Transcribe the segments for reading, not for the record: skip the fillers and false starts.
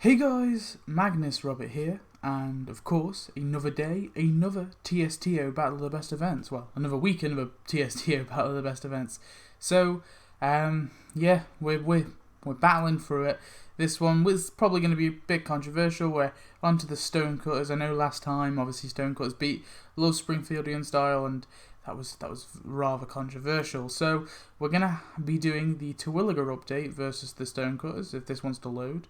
Hey guys, Magnus Robert here, and of course, another day, another TSTO Battle of the Best Events. Well, another week, another TSTO Battle of the Best Events. So, yeah, we're battling through it. This one was probably going to be a bit controversial. We're onto the Stonecutters. I know last time, obviously, Stonecutters beat Love Springfieldian Style, and that was rather controversial. So, we're gonna be doing the Terwilliger update versus the Stonecutters if this wants to load.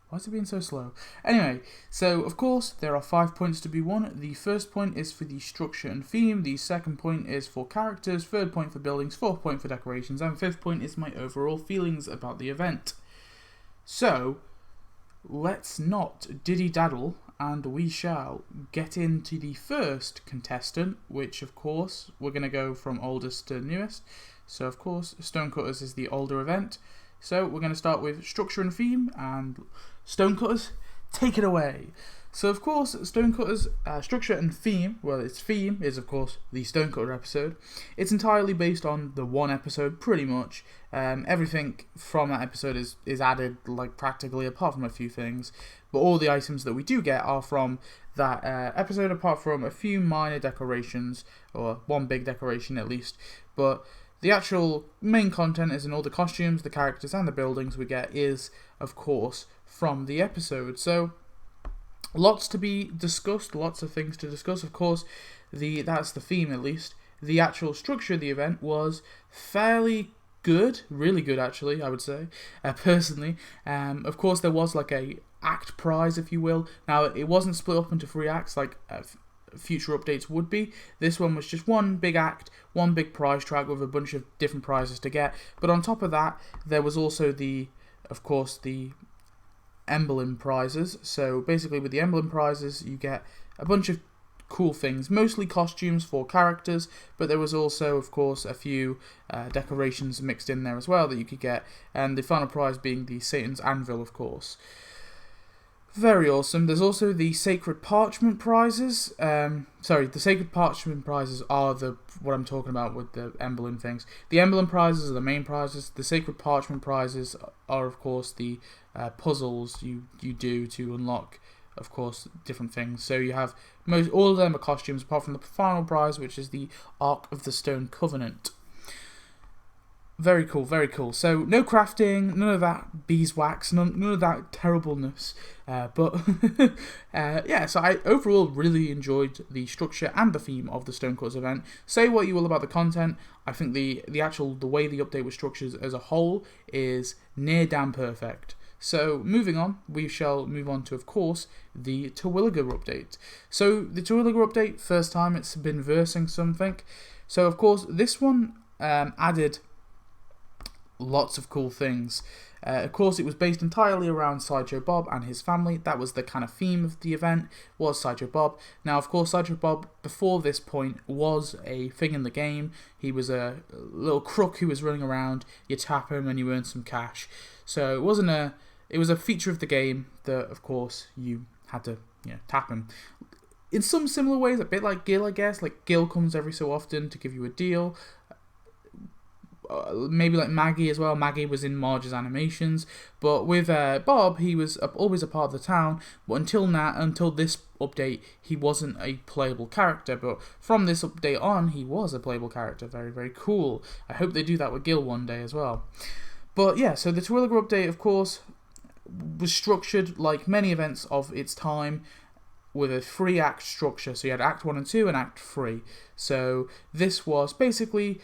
Why is it being so slow? Anyway, so of course there are 5 points to be won. The first point is for the structure and theme, the second point is for characters, third point for buildings, fourth point for decorations, and fifth point is my overall feelings about the event. So, let's not diddy-daddle, and we shall get into the first contestant, which of course we're going to go from oldest to newest. So of course Stonecutters is the older event. So we're going to start with structure and theme, and Stonecutters, take it away. So of course, Stonecutters' structure and theme, well, its theme is of course the Stonecutter episode. It's entirely based on the one episode, pretty much. Everything from that episode is added, like practically, apart from a few things. But all the items that we do get are from that episode, apart from a few minor decorations, or one big decoration at least. But the actual main content is in all the costumes, the characters, and the buildings we get is, of course, from the episode. So, lots to be discussed, lots of things to discuss. Of course, that's the theme at least. The actual structure of the event was fairly good, really good actually, I would say, personally. Of course, there was like a act prize, if you will. Now, it wasn't split up into 3 acts like future updates would be. This one was just one big act, one big prize track with a bunch of different prizes to get. But on top of that, there was also of course, the emblem prizes. So basically with the emblem prizes, you get a bunch of cool things, mostly costumes for characters, but there was also, of course, a few decorations mixed in there as well that you could get, and the final prize being the Satan's Anvil, of course. Very awesome. There's also the Sacred Parchment prizes. The Sacred Parchment prizes are what I'm talking about with the emblem things. The emblem prizes are the main prizes. The Sacred Parchment prizes are, of course, the puzzles you do to unlock, of course, different things. So you have all of them are costumes, apart from the final prize, which is the Ark of the Stone Covenant. Very cool, very cool. So, no crafting, none of that beeswax, none of that terribleness. Yeah, so I overall really enjoyed the structure and the theme of the Stonecutters event. Say what you will about the content, I think the way the update was structured as a whole is near damn perfect. So, moving on, we shall move on to, of course, the Terwilliger update. So, the Terwilliger update, first time it's been versing something. So, of course, this one added lots of cool things. Of course, it was based entirely around Sideshow Bob and his family. That was the kind of theme of the event, was Sideshow Bob. Now, of course, Sideshow Bob, before this point, was a thing in the game. He was a little crook who was running around. You tap him and you earn some cash. So, it was a feature of the game that, of course, you had to tap him. In some similar ways, a bit like Gil, I guess. Like, Gil comes every so often to give you a deal. Maybe like Maggie as well. Maggie was in Marge's animations, but with Bob, he was always a part of the town. But until this update, he wasn't a playable character. But from this update on, he was a playable character. Very, very cool. I hope they do that with Gil one day as well. But yeah, so the Terwilliger update, of course, was structured like many events of its time, with a 3-act structure. So you had Act 1 and 2 and Act 3. So this was basically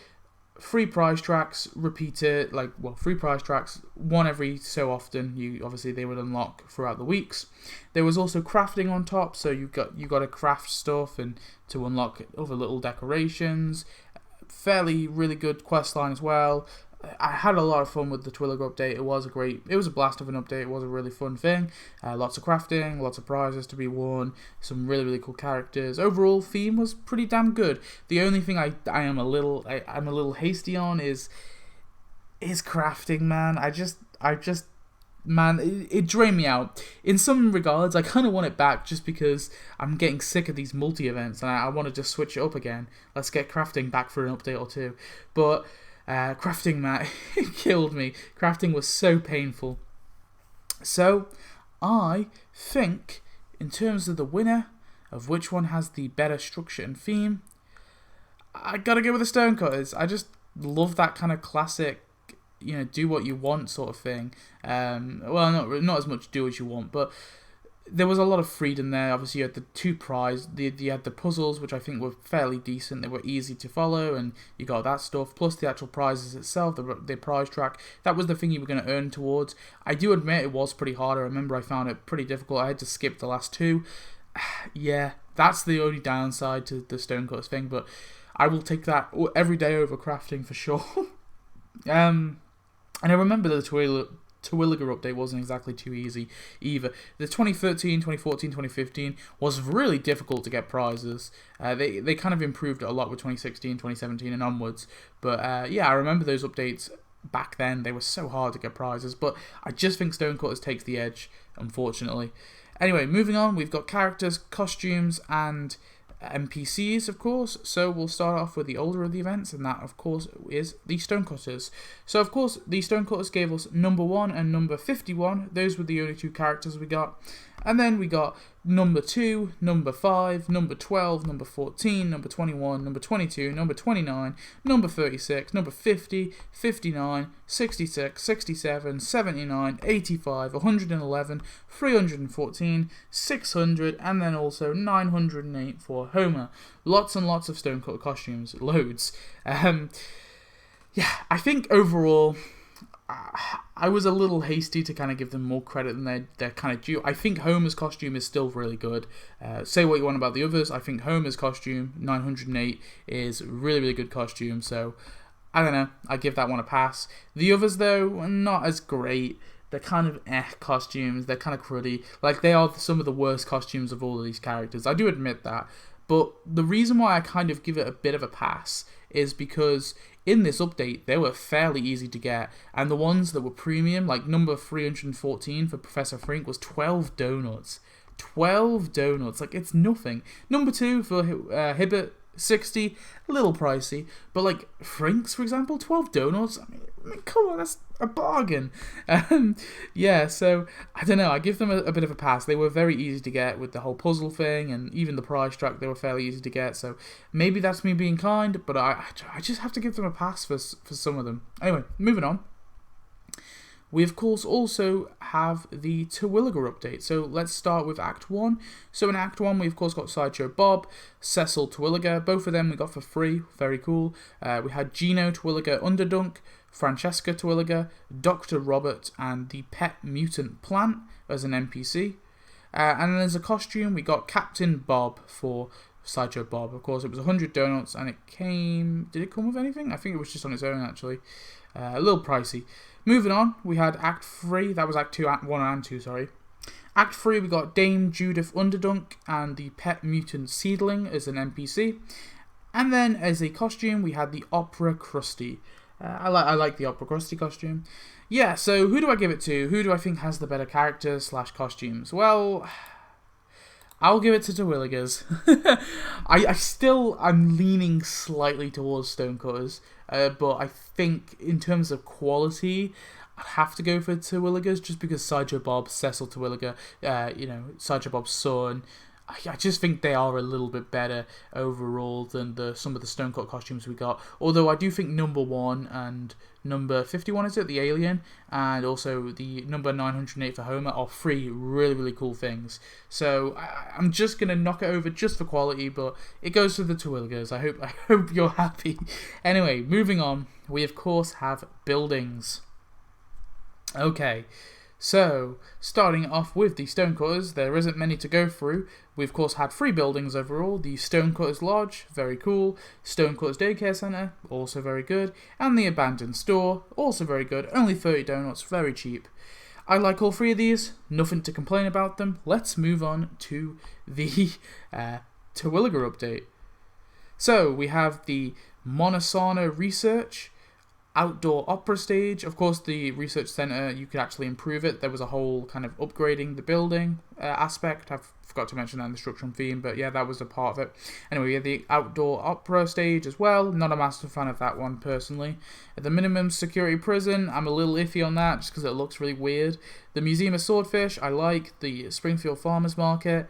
3 prize tracks, 3 prize tracks, one every so often. They would unlock throughout the weeks. There was also crafting on top, so you got to craft stuff and to unlock other little decorations. Fairly really good quest line as well. I had a lot of fun with the Terwilliger update. It was a blast of an update. It was a really fun thing. Lots of crafting, lots of prizes to be won, some really, really cool characters. Overall theme was pretty damn good. The only thing I'm a little hasty on is crafting, man. It drained me out. In some regards, I kind of want it back just because I'm getting sick of these multi-events and I want to just switch it up again. Let's get crafting back for an update or two. But crafting, man, it killed me. Crafting was so painful. So, I think, in terms of the winner, of which one has the better structure and theme, I gotta go with the Stonecutters. I just love that kind of classic, do what you want sort of thing. Well, not as much do what you want, but there was a lot of freedom there. Obviously, you had the two prize, you had the puzzles, which I think were fairly decent. They were easy to follow, and you got that stuff. Plus the actual prizes itself, the prize track. That was the thing you were going to earn towards. I do admit it was pretty hard. I remember I found it pretty difficult. I had to skip the last two. Yeah, that's the only downside to the Stonecutters thing, but I will take that every day over crafting for sure. And I remember the Terwilliger update wasn't exactly too easy either. The 2013, 2014, 2015 was really difficult to get prizes. They kind of improved it a lot with 2016, 2017 and onwards. But yeah, I remember those updates back then. They were so hard to get prizes. But I just think Stonecutters takes the edge, unfortunately. Anyway, moving on, we've got characters, costumes, and NPCs, of course. So we'll start off with the older of the events, and that, of course, is the Stonecutters. So, of course, the Stonecutters gave us number 1 and number 51. Those were the only two characters we got. And then we got number 2, number 5, number 12, number 14, number 21, number 22, number 29, number 36, number 50, 59, 66, 67, 79, 85, 111, 314, 600, and then also 908 for Homer. Lots and lots of Stonecutter costumes. Loads. Yeah, I think overall, I was a little hasty to kind of give them more credit than they're kind of due. I think Homer's costume is still really good. Say what you want about the others. I think Homer's costume, 908, is really, really good costume. So, I don't know. I give that one a pass. The others, though, are not as great. They're kind of costumes. They're kind of cruddy. Like, they are some of the worst costumes of all of these characters. I do admit that. But the reason why I kind of give it a bit of a pass is because in this update, they were fairly easy to get, and the ones that were premium, like number 314 for Professor Frink, was 12 donuts. 12 donuts, like, it's nothing. Number 2 for Hibbert, 60, a little pricey, but like Frink's, for example, 12 donuts, I mean come on, that's a bargain. Yeah, so I don't know, I give them a bit of a pass. They were very easy to get with the whole puzzle thing, and even the prize track, they were fairly easy to get, so maybe that's me being kind, but I just have to give them a pass for some of them. Anyway, moving on. We, of course, also have the Terwilliger update. So let's start with Act 1. So in Act 1, we, of course, got Sideshow Bob, Cecil Terwilliger. Both of them we got for free. Very cool. We had Gino Terwilliger Underdunk, Francesca Terwilliger, Dr. Robert, and the Pet Mutant Plant as an NPC. And then as a costume, we got Captain Bob for Sideshow Bob. Of course, it was 100 donuts, and it came... Did it come with anything? I think it was just on its own, actually. A little pricey. Moving on, we had Act 3, that was Act 2, Act 1 and 2, sorry. Act 3, we got Dame Judith Underdunk and the Pet Mutant Seedling as an NPC. And then, as a costume, we had the Opera Krusty. I like the Opera Krusty costume. Yeah, so who do I give it to? Who do I think has the better characters / costumes? Well, I'll give it to Terwilligers. I'm leaning slightly towards Stonecutters, but I think in terms of quality, I'd have to go for Terwilligers just because Sideshow Bob, Cecil Terwilliger, Sideshow Bob's son, I just think they are a little bit better overall than some of the Stonecutter costumes we got. Although I do think number 1 and number 51, is it? The Alien, and also the number 908 for Homer are 3 really, really cool things. So I'm just going to knock it over just for quality, but it goes to the Terwilligers. I hope you're happy. Anyway, moving on, we of course have buildings. Okay. So, starting off with the Stonecutters, there isn't many to go through. We of course had 3 buildings overall. The Stonecutters Lodge, very cool. Stonecutters Daycare Centre, also very good. And the Abandoned Store, also very good. Only 30 donuts, very cheap. I like all 3 of these, nothing to complain about them. Let's move on to the Terwilliger update. So, we have the Monosana Research. outdoor opera stage. Of course, the research center, you could actually improve it. There was a whole kind of upgrading the building aspect. I forgot to mention that in the structure and theme, but yeah, that was a part of it. Anyway, we had the outdoor opera stage as well. Not a massive fan of that one personally. At the minimum security prison, I'm a little iffy on that just because it looks really weird. The Museum of Swordfish, I like. The Springfield Farmers Market,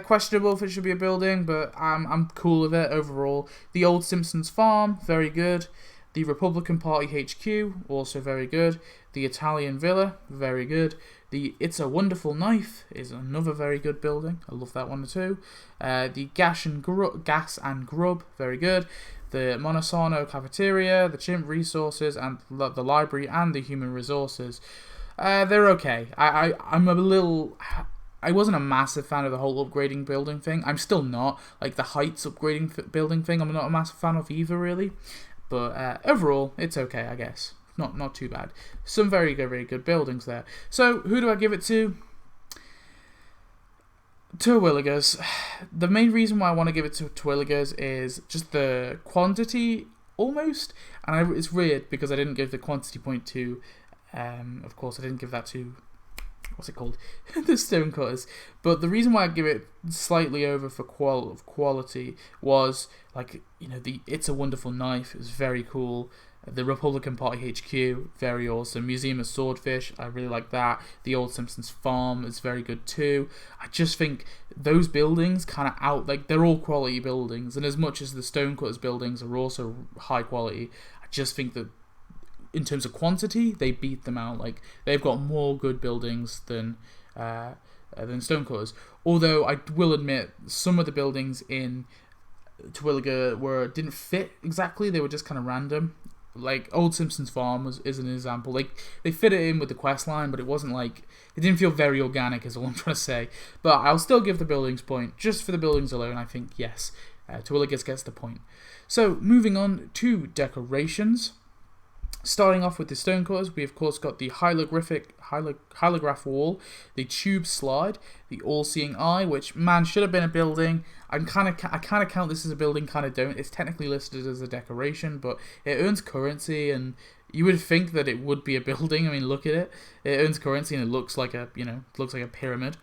questionable if it should be a building, but I'm cool with it overall. The Old Simpsons Farm, very good. The Republican Party HQ, also very good. The Italian Villa, very good. The It's a Wonderful Knife is another very good building. I love that one too. The Gas and Grub, very good. The Monosano Cafeteria, the Chimp Resources, and the Library and the Human Resources. They're okay. I'm a little... I wasn't a massive fan of the whole upgrading building thing. I'm still not. Like the Heights upgrading building thing, I'm not a massive fan of either, really. But overall, it's okay, I guess. Not too bad. Some very good buildings there. So, who do I give it to? Terwilligers. The main reason why I want to give it to Terwilligers is just the quantity, almost. And it's weird because I didn't give the quantity point to... of course, I didn't give that to... What's it called? The Stonecutters. But the reason why I give it slightly over for quality was, like, you know, the It's a Wonderful Knife is very cool. The Republican Party HQ, very awesome. Museum of Swordfish, I really like that. The Old Simpsons Farm is very good too. I just think those buildings kind of they're all quality buildings. And as much as the Stonecutters buildings are also high quality, I just think that in terms of quantity, they beat them out. Like, they've got more good buildings than Stonecutters. Although I will admit, some of the buildings in Terwilliger didn't fit exactly. They were just kind of random. Like Old Simpsons Farm is an example. Like, they fit it in with the quest line, but it wasn't like, it didn't feel very organic, is all I'm trying to say. But I'll still give the buildings point just for the buildings alone. I think yes, Terwilliger gets the point. So moving on to decorations. Starting off with the Stonecutters, we of course got the holograph wall, the tube slide, the all-seeing eye, which man should have been a building. I kind of count this as a building, kind of don't. It's technically listed as a decoration, but it earns currency, and you would think that it would be a building. I mean, look at it. It earns currency, and it looks like a pyramid.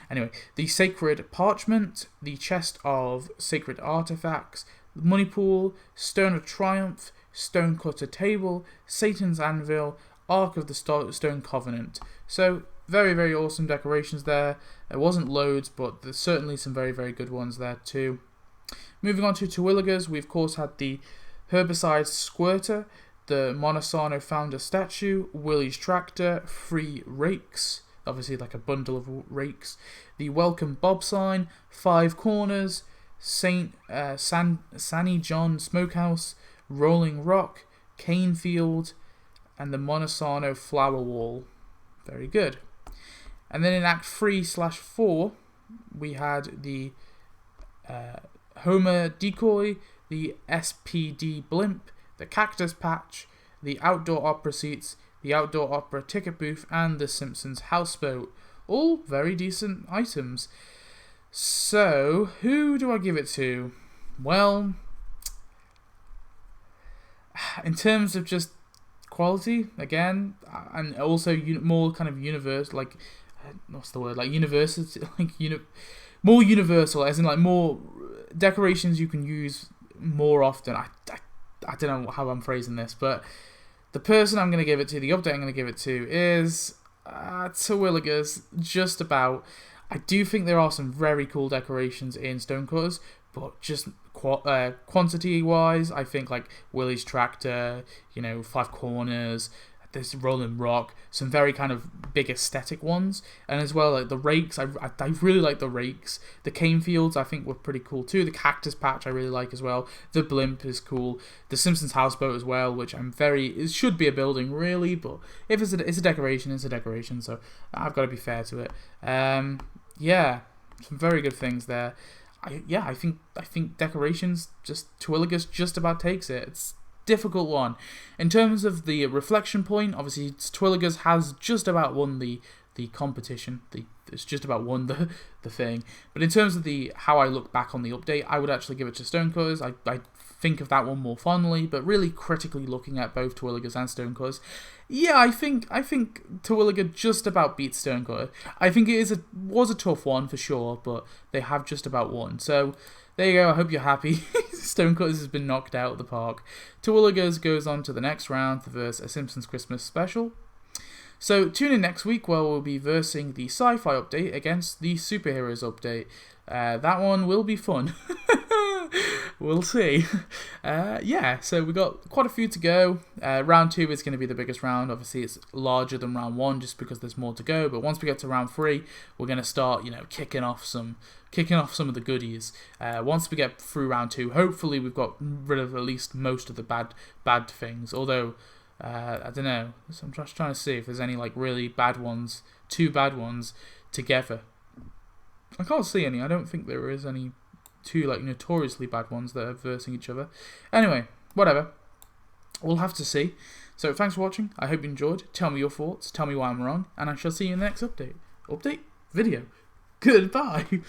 Anyway, the sacred parchment, the chest of sacred artifacts, money pool, stone of triumph, stonecutter table, Satan's anvil, Ark of the Stone Covenant. So very awesome decorations there. There wasn't loads, but there's certainly some very good ones there too. Moving on to Terwilligers, we of course had the herbicide squirter, the Monosano founder statue, Willie's tractor, 3 rakes, obviously like a bundle of rakes, the welcome Bob sign, 5 corners, Sanny John smokehouse, Rolling Rock, Cane Field, and the Monosano flower wall. Very good. And then in Act 3/4, we had the Homer decoy, the SPD blimp, the cactus patch, the outdoor opera seats, the outdoor opera ticket booth, and the Simpsons houseboat. All very decent items. So, who do I give it to? Well, in terms of just quality, again, and also more kind of universal, like, what's the word, like university, like more universal, as in like more decorations you can use more often. I don't know how I'm phrasing this, but the person I'm going to give it to, the update I'm going to give it to is Terwilligers, just about. I do think there are some very cool decorations in Stonecutters, but just quantity-wise, I think like Willie's tractor, 5 corners, this Rolling Rock, some very kind of big aesthetic ones, and as well like the rakes. I really like the rakes. The cane fields I think were pretty cool too. The cactus patch I really like as well. The blimp is cool. The Simpsons houseboat as well, which it should be a building really, but if it's a decoration, it's a decoration. So I've got to be fair to it. Yeah, some very good things there. I think decorations, just Terwilligers just about takes it. It's a difficult one. In terms of the reflection point, obviously Terwilligers has just about won the competition. It's just about won the thing. But in terms of how I look back on the update, I would actually give it to Stonecutters. I think of that one more fondly, but really critically looking at both Terwilligers and Stonecutters, yeah, I think Terwilliger just about beats Stonecutter. I think it was a tough one for sure, but they have just about won. So there you go. I hope you're happy. Stonecutters has been knocked out of the park. Terwilligers goes on to the next round to verse a Simpsons Christmas special. So tune in next week where we'll be versing the sci-fi update against the superheroes update. That one will be fun. We'll see. Yeah, so we got quite a few to go. Round 2 is going to be the biggest round. Obviously, it's larger than round 1 just because there's more to go. But once we get to round 3, we're going to start, kicking off some of the goodies. Once we get through round 2, hopefully we've got rid of at least most of the bad things. Although I don't know. So I'm just trying to see if there's any really bad ones, 2 bad ones together. I can't see any. I don't think there is any 2 notoriously bad ones that are versing each other. Anyway, whatever. We'll have to see. So thanks for watching. I hope you enjoyed. Tell me your thoughts. Tell me why I'm wrong. And I shall see you in the next update. Video. Goodbye.